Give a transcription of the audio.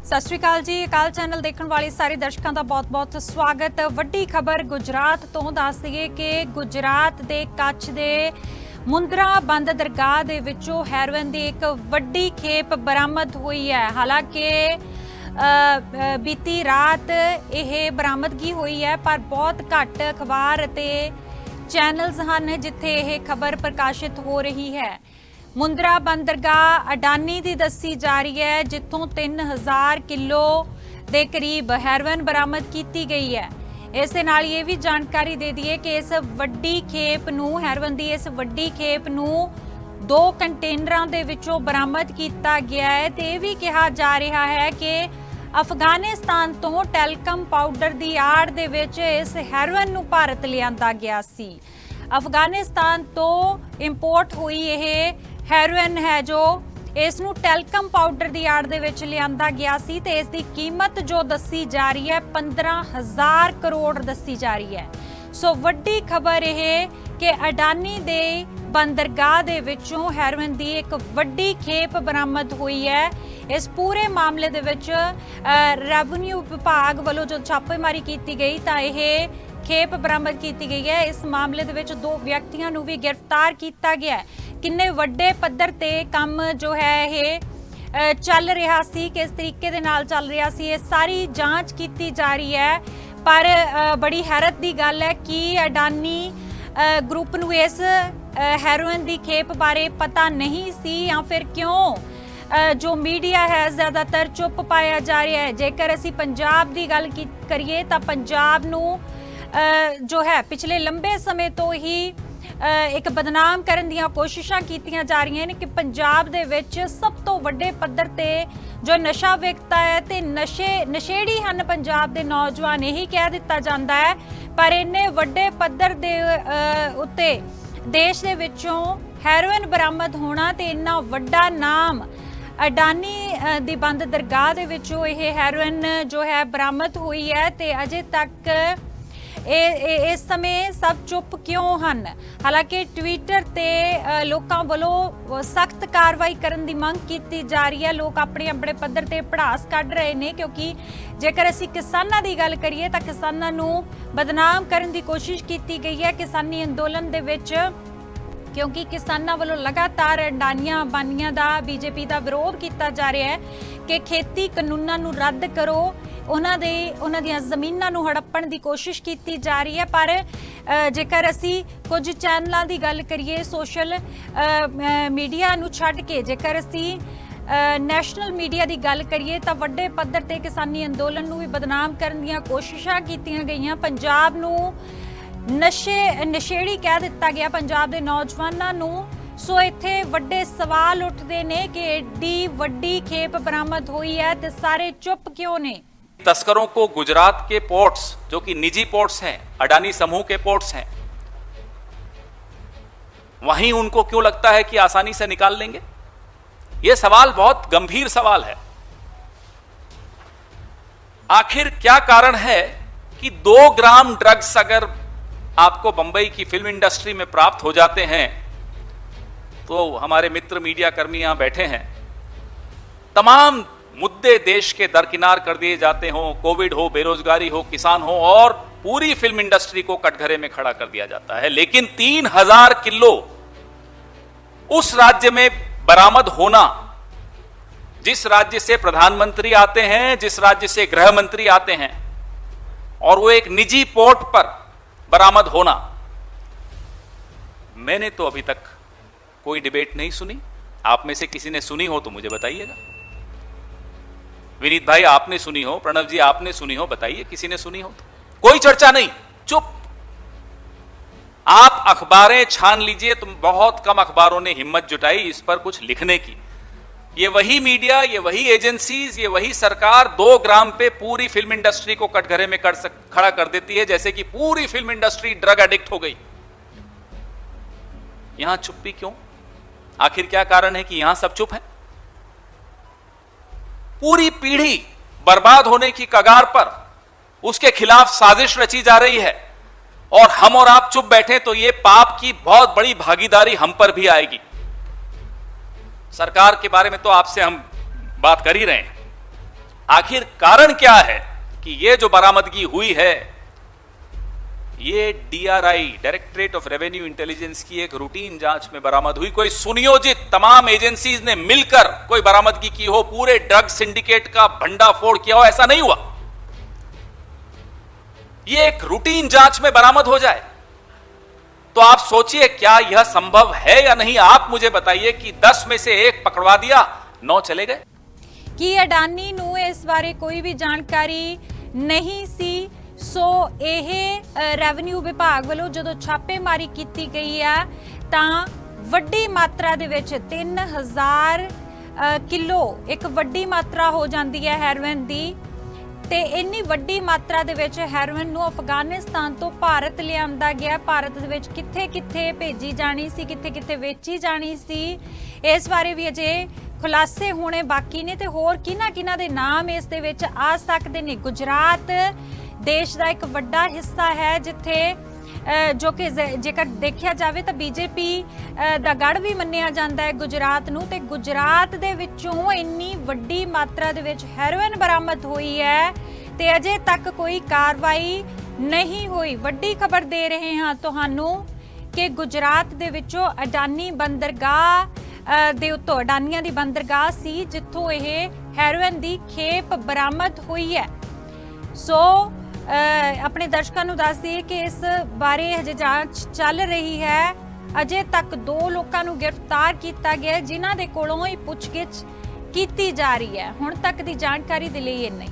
सत श्री अकाल जी। अकाल चैनल देखने वाले सारे दर्शकों का बहुत बहुत स्वागत। वड्डी खबर गुजरात तो दस दईए कि गुजरात के कच्छ के मुंद्रा बंद दरगाह दे विचों हैरोइन की एक वड्डी खेप बरामद हुई है। हालांकि बीती रात यह बरामदगी हुई है, पर बहुत घट अखबार ते चैनल्स हैं जिथे यह खबर प्रकाशित हो रही है। मुंद्रा बंदरगाह अडानी की दसी जा रही है, जिथों 3000 किलो के करीब हैरोइन बरामद की गई है। इस दे नाल ये भी जानकारी दे दिए कि इस वड्डी खेप नूं हैरोइन की इस वड्डी खेप नूं 2 कंटेनरां दे विचों बरामद किया गया है। तो यह भी कहा जा रहा है कि अफगानिस्तान तो टैलकम पाउडर की आड़ दे विच इस हैरोइन नूं भारत लिआंदा गया सी। अफगानिस्तान तो इंपोर्ट हुई यह हैरोइन है जो इसनूं टैलकम पाउडर की आड़ दे विच लिआंदा गया सी। ते इसकी कीमत जो दसी जा रही है 15,000 करोड़ दसी जा रही है। सो वड्डी खबर यह कि अडानी दे बंदरगाह दे विचों हैरोइन की एक वड्डी खेप बरामद हुई है। इस पूरे मामले दे विच रेवन्यू विभाग वालों जो छापेमारी की गई तो यह खेप बरामद की गई है। इस मामले दे विच 2 व्यक्तियों को भी गिरफ्तार किया गया है। किन्ने वड्डे पद्धर ते काम जो है ये चल रहा सी, किस तरीके दे नाल चल रहा सी, ये सारी जांच की जा रही है। पर बड़ी हैरत की गल है कि अडानी ग्रुप नूं इस हैरोइन की खेप बारे पता नहीं सी, या फिर क्यों जो मीडिया है ज़्यादातर चुप पाया जा रहा है। जेकर असी पंजाब की गल करिए तो पंजाब नूं जो है पिछले लंबे समय तो ही एक बदनाम करन दियां कोशिशां कीतियां जा रही हैं कि पंजाब दे विच सब तो वड्डे पद्धर ते जो नशा विकता है ते नशेड़ी हन पंजाब दे नौजवान, यही कह दिता जाता है। पर इन्ने वड्डे पद्धर दे उत्ते देश दे विचों हैरोइन बरामद होना ते इन्ना वड्डा नाम अडानी दी बंद दरगाह दे विचों यह हैरोइन जो है बरामद हुई है। ते अजे तक इस समय सब चुप क्यों हैं। हालांकि ट्विटर ते लोगों वालों सख्त कार्रवाई करने की मंग की जा रही है। लोग अपने अपने पद्धर ते भड़ास कढ़ रहे हैं, क्योंकि जेकर असी किसानों की गल करिए तो किसानों नूं बदनाम करने की कोशिश की गई है किसानी अंदोलन दे विच, क्योंकि किसानों वालों लगातार अडानियां बानियां का बीजेपी का विरोध किया जा रहा है कि खेती कानूनों नूं रद्द करो, उन्हां दी ज़मीनां नूं हड़प्पण की कोशिश की जा रही है। पर जेकर असी कुछ चैनलों की गल करिए सोशल मीडिया नूं छड्ड के जेकर असी नैशनल मीडिया की गल करिए तो वड्डे पद्धर ते किसानी अंदोलन नूं भी बदनाम करने दी कोशिशां कीतियां गईयां। पंजाब नूं नशेड़ी कह दिता गया पंजाब के नौजवानों नूं। सो इत्थे वड्डे सवाल उठते हैं कि एडी वड्डी खेप बरामद हुई है तो सारे चुप क्यों ने। तस्करों को गुजरात के पोर्ट्स, जो कि निजी पोर्ट्स हैं, अडानी समूह के पोर्ट्स हैं, वहीं उनको क्यों लगता है कि आसानी से निकाल लेंगे? यह सवाल बहुत गंभीर सवाल है। आखिर क्या कारण है कि 2 ग्राम ड्रग्स अगर आपको बंबई की फिल्म इंडस्ट्री में प्राप्त हो जाते हैं, तो हमारे मित्र मीडिया कर्मी यहां बैठे हैं, तमाम मुद्दे देश के दरकिनार कर दिए जाते हों, कोविड हो, बेरोजगारी हो, किसान हो, और पूरी फिल्म इंडस्ट्री को कटघरे में खड़ा कर दिया जाता है। लेकिन 3000 किलो उस राज्य में बरामद होना, जिस राज्य से प्रधानमंत्री आते हैं, जिस राज्य से गृह मंत्री आते हैं, और वो एक निजी पोर्ट पर बरामद होना, मैंने तो अभी तक कोई डिबेट नहीं सुनी। आप में से किसी ने सुनी हो तो मुझे बताइएगा। विनीत भाई आपने सुनी हो, प्रणव जी आपने सुनी हो, बताइए किसी ने सुनी हो तो। कोई चर्चा नहीं, चुप। आप अखबारें छान लीजिए तो बहुत कम अखबारों ने हिम्मत जुटाई इस पर कुछ लिखने की। ये वही मीडिया, ये वही एजेंसीज, ये वही सरकार 2 ग्राम पे पूरी फिल्म इंडस्ट्री को कटघरे में खड़ा कर देती है, जैसे कि पूरी फिल्म इंडस्ट्री ड्रग एडिक्ट हो गई। यहां चुप्पी क्यों? आखिर क्या कारण है कि यहां सब चुप हैं? पूरी पीढ़ी बर्बाद होने की कगार पर, उसके खिलाफ साजिश रची जा रही है, और हम और आप चुप बैठे तो ये पाप की बहुत बड़ी भागीदारी हम पर भी आएगी। सरकार के बारे में तो आपसे हम बात कर ही रहे हैं, आखिर कारण क्या है कि ये जो बरामदगी हुई है ये DRI, directorate of revenue intelligence की एक रूटीन जांच में बरामद हुई? कोई सुनियोजित तमाम एजेंसीज ने मिलकर कोई बरामदगी की हो, पूरे ड्रग सिंडिकेट का भंडाफोड़ किया हो, ऐसा नहीं हुआ। ये एक रूटीन जांच में बरामद हो जाए तो आप सोचिए क्या यह संभव है या नहीं। आप मुझे बताइए कि 10 में से 1 पकड़वा दिया, 9 चले गए। कि ਅਡਾਨੀ ਨੂੰ ਇਸ ਬਾਰੇ ਕੋਈ ਵੀ ਜਾਣਕਾਰੀ ਨਹੀਂ ਸੀ। ਸੋ ਇਹ ਰੈਵਨਿਊ ਵਿਭਾਗ ਵੱਲੋਂ ਜਦੋਂ ਛਾਪੇਮਾਰੀ ਕੀਤੀ ਗਈ ਹੈ ਤਾਂ ਵੱਡੀ ਮਾਤਰਾ ਦੇ ਵਿੱਚ 3000 ਕਿਲੋ ਇੱਕ ਵੱਡੀ ਮਾਤਰਾ ਹੋ ਜਾਂਦੀ ਹੈ ਹੈਰੋਇਨ ਦੀ। ਤੇ ਇੰਨੀ ਵੱਡੀ ਮਾਤਰਾ ਦੇ ਵਿੱਚ ਹੈਰੋਇਨ ਨੂੰ ਅਫਗਾਨਿਸਤਾਨ ਤੋਂ ਭਾਰਤ ਲਿਆਂਦਾ ਗਿਆ। ਭਾਰਤ ਦੇ ਵਿੱਚ ਕਿੱਥੇ-ਕਿੱਥੇ ਭੇਜੀ ਜਾਣੀ ਸੀ, ਕਿੱਥੇ-ਕਿੱਥੇ ਵੇਚੀ ਜਾਣੀ ਸੀ, ਇਸ ਬਾਰੇ ਵੀ ਅਜੇ ਖੁਲਾਸੇ ਹੋਣੇ ਬਾਕੀ ਨੇ। ਤੇ ਹੋਰ ਕਿਹਨਾਂ ਦੇ ਨਾਮ ਇਸ ਦੇ ਵਿੱਚ ਆ ਸਕਦੇ ਨੇ। ਗੁਜਰਾਤ ਦੇਸ਼ ਦਾ ਇੱਕ ਵੱਡਾ ਹਿੱਸਾ ਹੈ ਜਿੱਥੇ ਜੋ ਕਿ ਜੇਕਰ ਦੇਖਿਆ ਜਾਵੇ ਤਾਂ ਬੀਜੇਪੀ ਦਾ ਗੜ ਵੀ ਮੰਨਿਆ ਜਾਂਦਾ ਹੈ ਗੁਜਰਾਤ ਨੂੰ। ਤੇ ਗੁਜਰਾਤ ਦੇ ਵਿੱਚੋਂ ਇੰਨੀ ਵੱਡੀ ਮਾਤਰਾ ਦੇ ਵਿੱਚ ਹੈਰੋਇਨ ਬਰਾਮਦ ਹੋਈ ਹੈ ਤੇ ਅਜੇ ਤੱਕ ਕੋਈ ਕਾਰਵਾਈ ਨਹੀਂ ਹੋਈ। ਵੱਡੀ ਖਬਰ ਦੇ ਰਹੇ ਹਾਂ ਤੁਹਾਨੂੰ ਕਿ ਗੁਜਰਾਤ ਦੇ ਵਿੱਚੋਂ ਅਡਾਨੀ ਬੰਦਰਗਾਹ ਦੇ ਉੱਤੋਂ, ਅਡਾਨੀਆਂ ਦੀ ਬੰਦਰਗਾਹ ਸੀ ਜਿੱਥੋਂ ਇਹ ਹੈਰੋਇਨ ਦੀ ਖੇਪ ਬਰਾਮਦ ਹੋਈ ਹੈ। ਸੋ ਆਪਣੇ ਦਰਸ਼ਕਾਂ ਨੂੰ ਦੱਸ ਦਈਏ ਕਿ ਇਸ ਬਾਰੇ ਹਜੇ ਜਾਂਚ ਚੱਲ ਰਹੀ ਹੈ। ਅਜੇ ਤੱਕ 2 ਲੋਕਾਂ ਨੂੰ ਗ੍ਰਿਫਤਾਰ ਕੀਤਾ ਗਿਆ ਜਿਨ੍ਹਾਂ ਦੇ ਕੋਲੋਂ ਹੀ ਪੁੱਛਗਿੱਛ ਕੀਤੀ ਜਾ ਰਹੀ ਹੈ। ਹੁਣ ਤੱਕ ਦੀ ਜਾਣਕਾਰੀ ਦੇ ਲਈ ਇੰਨਾ ਹੀ।